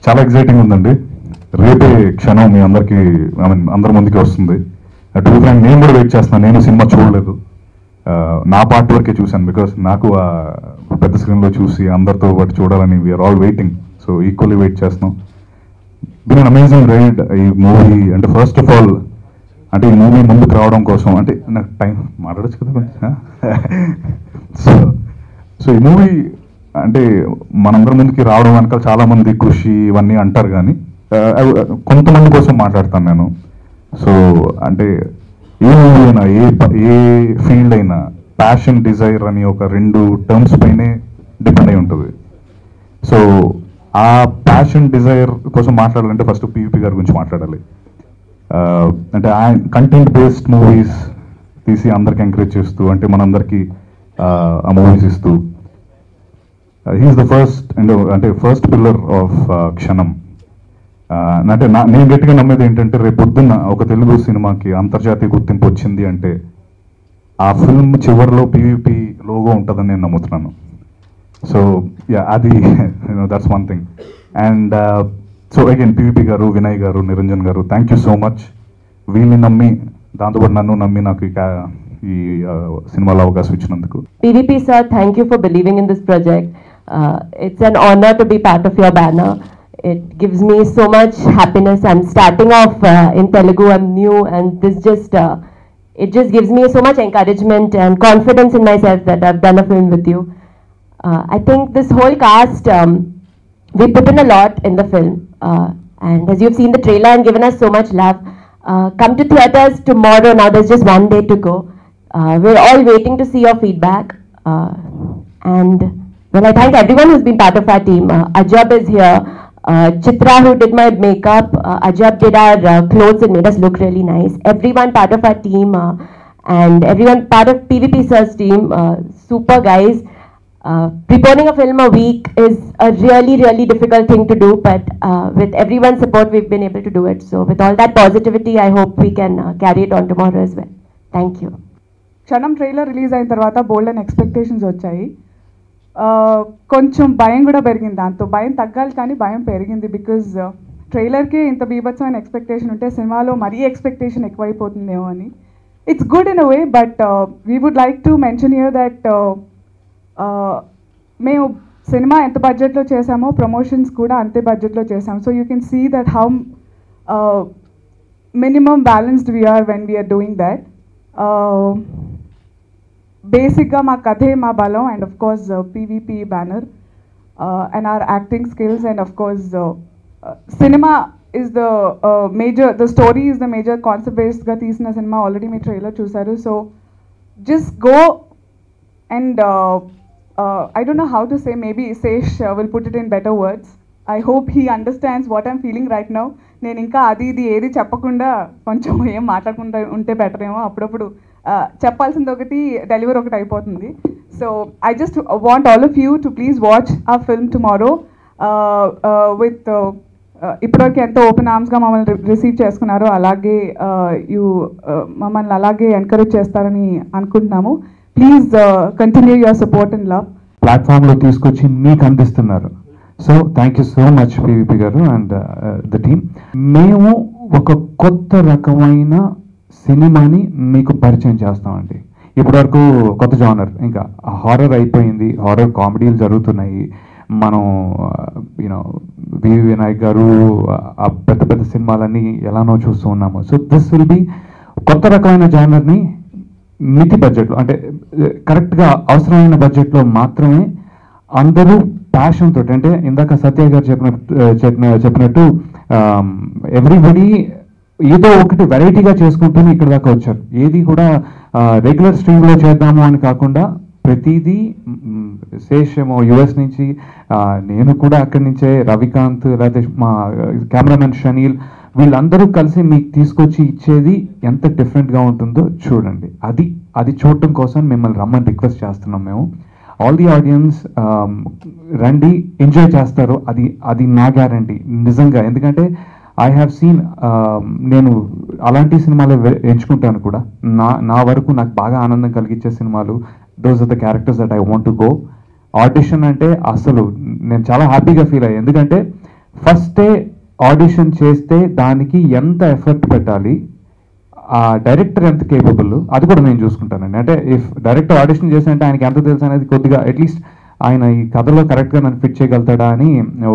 చాలా ఎక్సైటింగ్ ఉందండి. రేపే క్షణం మీ అందరికీ అందరి ముందుకి వస్తుంది. టు బి ఫ్రాంక్ నేను కూడా వెయిట్ చేస్తున్నాను. నేను సినిమా చూడలేదు, నా పార్ట్ వరకే చూశాను. బికాస్ నాకు ఆ పెద్ద స్క్రీన్లో చూసి అందరితో పాటు చూడాలని we're all waiting. So equally wait చేస్తున్నాం. బిన్ అన్ అమేజింగ్ రైడ్ ఈ మూవీ. అంటే ఫస్ట్ ఆఫ్ ఆల్ అంటే ఈ మూవీ ముందుకు రావడం కోసం అంటే నాకు టైం మాట్లాడచ్చు కదా కొంచెం. సో ఈ మూవీ అంటే మనందరి ముందుకి రావడం వెనకాల చాలా మంది కృషి ఇవన్నీ అంటారు, కానీ కొంతమంది కోసం మాట్లాడతాను నేను. సో అంటే ఏ మూవీ అయినా ఏ ఫీల్డ్ అయినా ప్యాషన్ డిజైర్ అని ఒక 2 టర్మ్స్ పైనే డిపెండ్ అయి ఉంటుంది. సో ఆ ప్యాషన్ డిజైర్ కోసం మాట్లాడాలంటే ఫస్ట్ పివిపి గారి గురించి మాట్లాడాలి. అంటే ఆయన కంటెంట్ బేస్డ్ మూవీస్ తీసి అందరికి ఎంకరేజ్ చేస్తూ అంటే మనందరికీ ఆ మూవీస్ ఇస్తూ హీఈస్ ద ఫస్ట్ అంటే ఫస్ట్ పిల్లర్ ఆఫ్ క్షణం. అంటే నేను గట్టిగా నమ్మేది ఏంటంటే రేపు పొద్దున్న ఒక తెలుగు సినిమాకి అంతర్జాతీయ గుర్తింపు వచ్చింది అంటే ఆ ఫిల్మ్ చివరిలో పివిపి లోగో ఉంటుందని నేను నమ్ముతున్నాను. సో అది that's one thing. And so again PVP గారు, వినయ్ గారు, నిరంజన్ గారు, థ్యాంక్ యూ సో మచ్. వీళ్ళని నమ్మి దాంతోపాటు నన్ను నమ్మి నాకు ఈ సినిమాలో అవకాశం ఇచ్చినందుకు. PVP sir, thank you for believing in this project. It's an honor to be part of your banner. It gives me so much happiness. I'm starting off in Telugu. I'm new, and this it just gives me so much encouragement and confidence in myself that I've done a film with you. I think this whole cast, we put in a lot in the film, and as you've seen the trailer and given us so much love. Come to theaters tomorrow. Now there's just one day to go. We're all waiting to see your feedback, and well, I thank everyone who's been part of our team. Ajab is here. Chitra, who did my makeup. Ajab did our clothes and made us look really nice. Everyone part of our team, and everyone part of PVP sir's team. Super guys. Preponing a film a week is a really, really difficult thing to do, but with everyone's support, we've been able to do it. So with all that positivity, I hope we can carry it on tomorrow as well. Thank you. క్షణం trailer release అయిన తర్వాత బోల్డ్ and expectations వచ్చాయి. కొంచెం భయం కూడా పెరిగింది. దాంతో భయం తగ్గాలి కానీ భయం పెరిగింది. బికాజ్ ట్రైలర్కే ఇంత బీభత్సమైన ఎక్స్పెక్టేషన్ ఉంటే సినిమాలో మరీ ఎక్స్పెక్టేషన్ ఎక్కువైపోతుందేమో అని. It's good in a way, but we would like to mention here that మేము సినిమా ఎంత బడ్జెట్లో చేసామో ప్రమోషన్స్ కూడా అంతే బడ్జెట్లో చేసాం. So you can see that how minimum balanced we're when we're doing that. బేసిక్గా మా కథే మా బలం, and of course PVP banner and our acting skills, and of course cinema is the story is the major concept based ga teesina cinema. Already me trailer chusaru, so just go and I don't know how to say, maybe Sesh will put it in better words. I hope he understands what I'm feeling right now. నేను ఇంకా అది ఇది ఏది చెప్పకుండా కొంచెం ఏం మాట్లాడకుండా ఉంటే బెటర్ ఏమో. అప్పుడప్పుడు చెప్పాల్సింది ఒకటి, డెలివరీ ఒకటి అయిపోతుంది. So I just want all of you to please watch ఆ ఫిల్మ్ టుమారో విత్ ఇప్పటివరకు ఎంతో ఓపెన్ ఆర్మ్స్గా మమ్మల్ని రిసీవ్ చేసుకున్నారో అలాగే మమ్మల్ని అలాగే ఎంకరేజ్ చేస్తారని అనుకుంటున్నాము. Please continue your support and love. ప్లాట్ఫామ్లో తీసుకొచ్చి మీకు అందిస్తున్నారు. So thank you so much PVP గారు అండ్ ద టీమ్. మేము ఒక కొత్త రకమైన సినిమాని మీకు పరిచయం చేస్తామండి. ఇప్పటివరకు కొత్త జానర్, ఇంకా హారర్ అయిపోయింది, హారర్ కామెడీలు జరుగుతున్నాయి. మనం వినాయక్ గారు ఆ పెద్ద పెద్ద సినిమాలన్నీ ఎలానో చూస్తూ ఉన్నాము. సో దిస్ విల్ బి కొత్త రకమైన జానర్ని మితి బడ్జెట్లో, అంటే కరెక్ట్గా అవసరమైన బడ్జెట్లో మాత్రమే అందరూ ప్యాషన్ తోటి, అంటే ఇందాక సత్య గారు చెప్పినట్టు ఎవ్రీబడి ఏదో ఒకటి వెరైటీగా చేసుకుంటూనే ఇక్కడ దాకా వచ్చారు. ఏది కూడా రెగ్యులర్ స్ట్రీమ్లో చేద్దాము అని కాకుండా ప్రతిదీ శేషమో యుఎస్ నుంచి, నేను కూడా అక్కడి నుంచే, రవికాంత్, లేకపోతే మా కెమెరామెన్ షనీల్, వీళ్ళందరూ కలిసి మీకు తీసుకొచ్చి ఇచ్చేది ఎంత డిఫరెంట్గా ఉంటుందో చూడండి. అది చూడటం కోసం మిమ్మల్ని రమ్మని రిక్వెస్ట్ చేస్తున్నాం మేము. ఆల్ ది ఆడియన్స్ రండి, ఎంజాయ్ చేస్తారు. అది నా గ్యారంటీ నిజంగా. ఎందుకంటే ఐ హ్యావ్ సీన్, నేను అలాంటి సినిమాలు ఎంచుకుంటాను కూడా. నా వరకు నాకు బాగా ఆనందం కలిగించే సినిమాలు, those are the characters that I want to go. Audition అంటే అసలు నేను చాలా హ్యాపీగా ఫీల్ అయ్యాను. ఎందుకంటే ఫస్టే ఆడిషన్ చేస్తే దానికి ఎంత ఎఫర్ట్ పెట్టాలి, ఆ డైరెక్టర్ ఎంత కేపబుల్, అది కూడా నేను చూసుకుంటానండి. అంటే ఇఫ్ డైరెక్టర్ ఆడిషన్ చేసినట్టే ఆయనకి ఎంత తెలుసు అనేది కొద్దిగా అట్లీస్ట్ ఆయన ఈ కథలో కరెక్ట్గా నన్ను ఫిట్ చేయగలుగుతాడా అని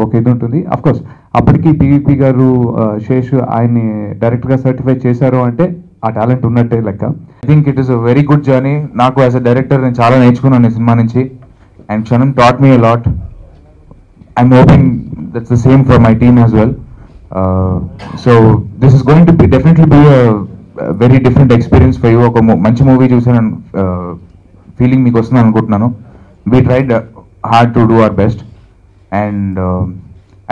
ఒక ఇది ఉంటుంది. అఫ్కోర్స్ అప్పటికి పివిపి గారు శేష్ ఆయన్ని డైరెక్టర్గా సర్టిఫై చేశారు అంటే ఆ టాలెంట్ ఉన్నట్టే లెక్క. I think it is a very good journey. నాకు యాజ్ అ డైరెక్టర్ నేను చాలా నేర్చుకున్నాను ఈ సినిమా నుంచి. And Kshanam taught me a lot. I'm hoping that's the same for my team as well. So this is going to be definitely be a very different experience for you. ఒక మంచి movie చూసాను feeling మీకు వస్తుంది అనుకుంటున్నాను. We tried hard to do our best, and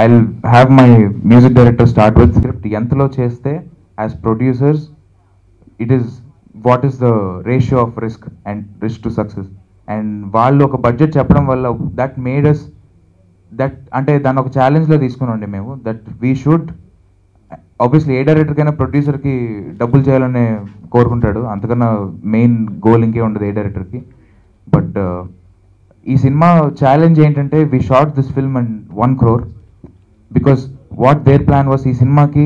I'll have my music director start with script. Entlo cheste as producers, it is what is the ratio of risk and risk to success. And వాళ్ళు ఒక budget చెప్పడం వల్ల that made us that అంటే దాన్ని ఒక ఛాలెంజ్లో తీసుకున్నాండి మేము. That we should obviously ఏ డైరెక్టర్కైనా ప్రొడ్యూసర్కి డబ్బులు చేయాలని కోరుకుంటాడు, అంతకన్నా మెయిన్ గోల్ ఇంకే ఉండదు ఏ డైరెక్టర్కి. బట్ ఈ సినిమా ఛాలెంజ్ ఏంటంటే we shot this film and 1 crore because what their plan was ఈ సినిమాకి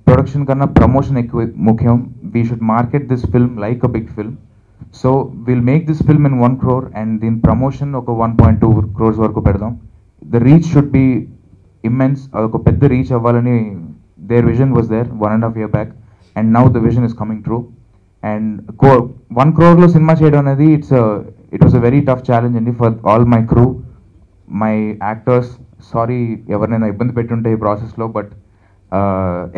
ప్రొడక్షన్ కన్నా ప్రమోషన్ ఎక్కువ ముఖ్యం. We should market this film like a big film. So will make this film in 1 crore and దీని promotion ఒక 1.2 crores వరకు పెడదాం. The reach should be immense. అదొక పెద్ద రీచ్ అవ్వాలని their vision was there 1.5 years back and now the vision is coming true. And 1 crore cinema చేయడం అనేది it was a very tough challenge అండి for all my crew, my actors. Sorry ఎవరినైనా ఇబ్బంది పెట్టుంటే ఈ ప్రాసెస్లో, but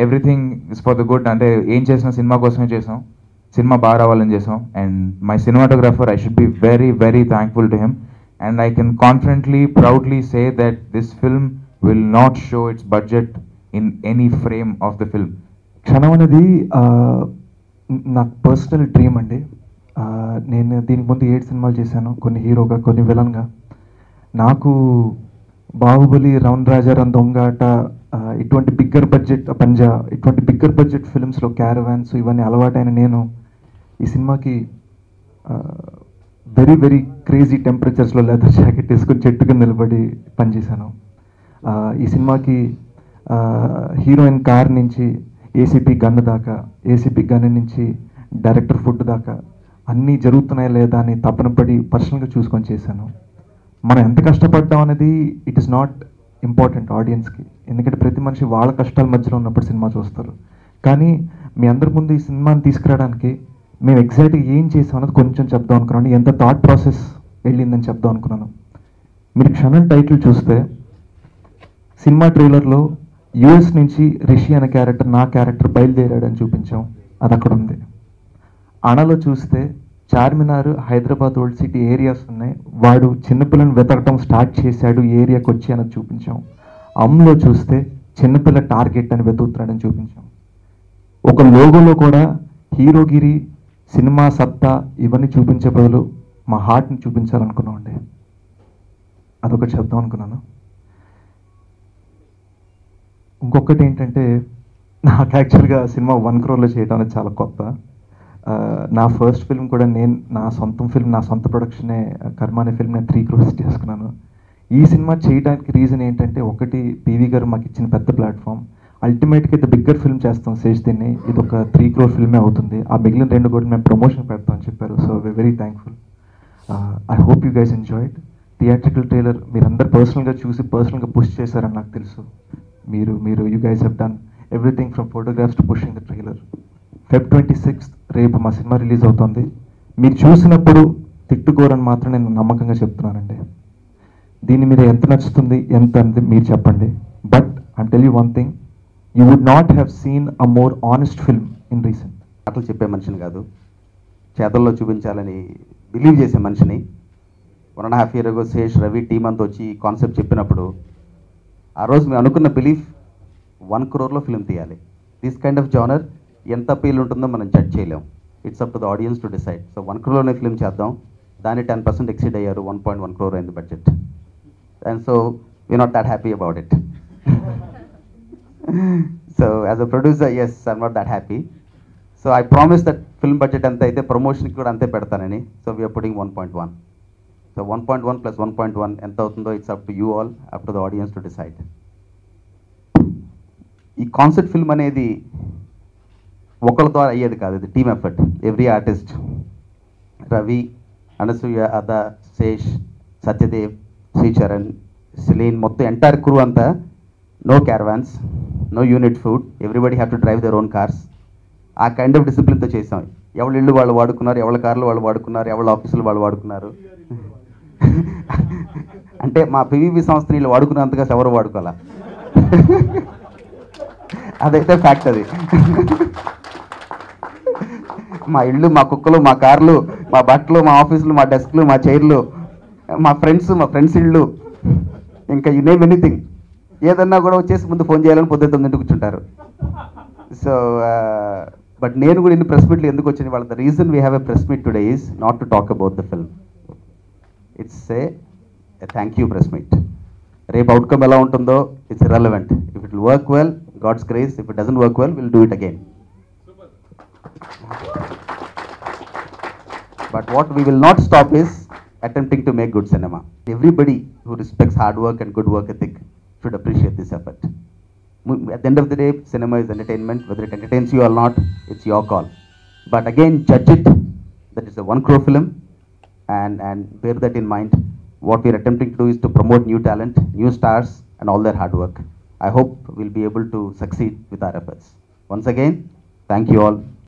everything is for the good. అంటే ఏం చేసినా సినిమా కోసమే చేసాం, సినిమా బాగా రావాలని చేసాం. And my cinematographer, I should be very very thankful to him. And I can confidently proudly say that this film will not show it's budget in any frame of the film. క్షణం అనేది నాకు personal dream అండి. నేను దీనికి ముందు 7 సినిమాలు చేశాను, కొన్ని హీరోగా కొన్ని విలన్గా. నాకు బాహుబలి, రౌండ్ రాజారాం, దొంగాట, ఇటువంటి బిగ్గర్ బడ్జెట్ పంజా, ఇటువంటి బిగ్గర్ బడ్జెట్ ఫిల్మ్స్లో క్యారవాన్స్ ఇవన్నీ అలవాటైన నేను ఈ సినిమాకి వెరీ వెరీ క్రేజీ టెంపరేచర్స్లో లెదర్ జాకెట్ వేసుకొని చెట్టు కింద నిలబడి పనిచేశాను. ఈ సినిమాకి హీరోయిన్ కార్ నుంచి ఏసీపీ గన్ దాకా, ఏసీపీ గన్ నుంచి డైరెక్టర్ ఫుడ్ దాకా అన్నీ జరుగుతున్నాయా లేదా అని తపన పడి పర్సనల్గా చూసుకొని చేశాను. మనం ఎంత కష్టపడ్డాం అనేది ఇట్ ఈస్ నాట్ ఇంపార్టెంట్ ఆడియన్స్కి, ఎందుకంటే ప్రతి మనిషి వాళ్ళ కష్టాల మధ్యలో ఉన్నప్పుడు సినిమా చూస్తారు. కానీ మీ అందరి ముందు ఈ సినిమాని తీసుకురావడానికి మేము ఎగ్జాక్ట్గా ఏం చేసాం అన్నది కొంచెం చెప్దాం అనుకున్నాను. ఎంత థాట్ ప్రాసెస్ వెళ్ళిందని చెప్దాం అనుకున్నాను. మీరు క్షణం టైటిల్ చూస్తే సినిమా ట్రైలర్లో యూఎస్ నుంచి రిషి అనే క్యారెక్టర్, నా క్యారెక్టర్ బయలుదేరాడని చూపించాం, అది అక్కడ ఉంది. అణలో చూస్తే Charminar, Hyderabad old city areas ఉన్నాయి, వాడు చిన్నపిల్లని వెతకటం స్టార్ట్ చేశాడు ఏరియాకి వచ్చి అన్నది చూపించాం. అమ్లో చూస్తే చిన్నపిల్ల టార్గెట్ అని వెతుకుతున్నాడని చూపించాం. ఒక లోగోలో కూడా హీరోగిరి, సినిమా సత్తా ఇవన్నీ చూపించే బదులు మా హార్ట్ని చూపించాలనుకున్నామండి. అదొకటి చెప్దాం అనుకున్నాను. ఇంకొకటి ఏంటంటే నాకు యాక్చువల్గా సినిమా 1 crore చేయడం అనేది చాలా కొత్త. నా ఫస్ట్ ఫిల్మ్ కూడా నేను నా సొంత ఫిల్మ్, నా సొంత ప్రొడక్షనే కర్మ అనే ఫిల్మ్ నేను 3 crores చేసుకున్నాను. ఈ సినిమా చేయడానికి రీజన్ ఏంటంటే, ఒకటి పివి గారు మాకు ఇచ్చిన పెద్ద ప్లాట్ఫామ్. అల్టిమేట్గా ఇది బిగ్గర్ ఫిల్మ్ చేస్తాం శేష్, దీన్ని ఇది ఒక 3 crore ఫిల్మే అవుతుంది, ఆ మిగిలిన 2 కూడా మేము ప్రమోషన్ పెడతాం అని చెప్పారు. So we very thankful. I hope you guys enjoyed. Theatrical trailer మీరందరూ పర్సనల్గా చూసి పర్సనల్గా పుష్ చేశారని నాకు తెలుసు. మీరు you guys have done everything from photographs to pushing the trailer. Feb 26th రేపు మా సినిమా రిలీజ్ అవుతుంది. మీరు చూసినప్పుడు తిట్టుకోరని మాత్రం నేను నమ్మకంగా చెప్తున్నానండి. దీన్ని మీరు ఎంత నచ్చుతుంది ఎంత అనేది మీరు చెప్పండి. But I tell you one thing, you would not have seen a more honest film in recent. మాటలు చెప్పే మనిషిని కాదు, చేతల్లో చూపించాలని బిలీవ్ చేసే మనిషిని. 1.5 years ago Sesh, Ravi team అంతా వచ్చి ఈ కాన్సెప్ట్ చెప్పినప్పుడు ఆ రోజు మేము అనుకున్న బిలీఫ్ 1 crore ఫిల్మ్ తీయాలి. దిస్ కైండ్ ఆఫ్ జానర్ ఎంత అపీల్ ఉంటుందో మనం జడ్జ్ చేయలేం. It's up to the audience to decide. So 1 crore film చేద్దాం. దాన్ని 10% ఎక్సీడ్ అయ్యారు. 1.1 crore అయింది budget. And so we not that happy about it. So as a producer, yes I'm not that happy. So I promise that film budget ఎంత అయితే ప్రమోషన్కి కూడా అంతే పెడతానని. So we are putting 1.1. So 1.1 + 1.1 ఎంత అవుతుందో it's up to you all, up to the audience to decide. ఈ concept film అనేది ఒకళ్ళతో అయ్యేది కాదు, ఇది team effort. Every artist, Ravi, Anasuya, Adah, Sesh, Satyadev, Sricharan, సిలీన్, మొత్తం ఎంటైర్ క్రూ అంతా, no caravans, no unit food, everybody have to drive their own cars. ఆ కైండ్ ఆఫ్ డిసిప్లిన్తో చేసాం. ఎవరి ఇళ్ళు వాళ్ళు వాడుకున్నారు, ఎవరి కార్లు వాళ్ళు వాడుకున్నారు, ఎవరి ఆఫీసులు వాళ్ళు వాడుకున్నారు. అంటే మా పివిపి సంస్థని వీళ్ళు వాడుకున్నంతగా ఎవరు వాడుకోవాలా, అదైతే ఫ్యాక్ట్. అది మా ఇళ్ళు, మా కుక్కలు, మా కార్లు, మా బట్టలు, మా ఆఫీసులు, మా డెస్క్లు, మా చైర్లు, మా ఫ్రెండ్స్ ఇళ్ళు, ఇంకా యు నేమ్ ఎనీథింగ్, ఏదన్నా కూడా వచ్చేసి ముందు ఫోన్ చేయాలని పొద్దున్న 9 కూర్చుంటారు. సో బట్ నేను కూడా ఇన్ని ప్రెస్ మీట్లు ఎందుకు వచ్చింది వాళ్ళ, the reason we have a press meet today is not to talk about the film, it's a thank you press meet. రేపు అవుట్కమ్ ఎలా ఉంటుందో it's irrelevant. If it will work well, God's grace. If it doesn't work well, will do it again. But what we will not stop is attempting to make good cinema. Everybody who respects hard work and good work ethic should appreciate this effort. At the end of the day, cinema is entertainment. Whether it entertains you or not, it's your call. But again, judge it that it's a 1 crore film, and bear that in mind. What we're attempting to do is to promote new talent, new stars, and all their hard work. I hope we'll be able to succeed with our efforts. Once again, thank you all.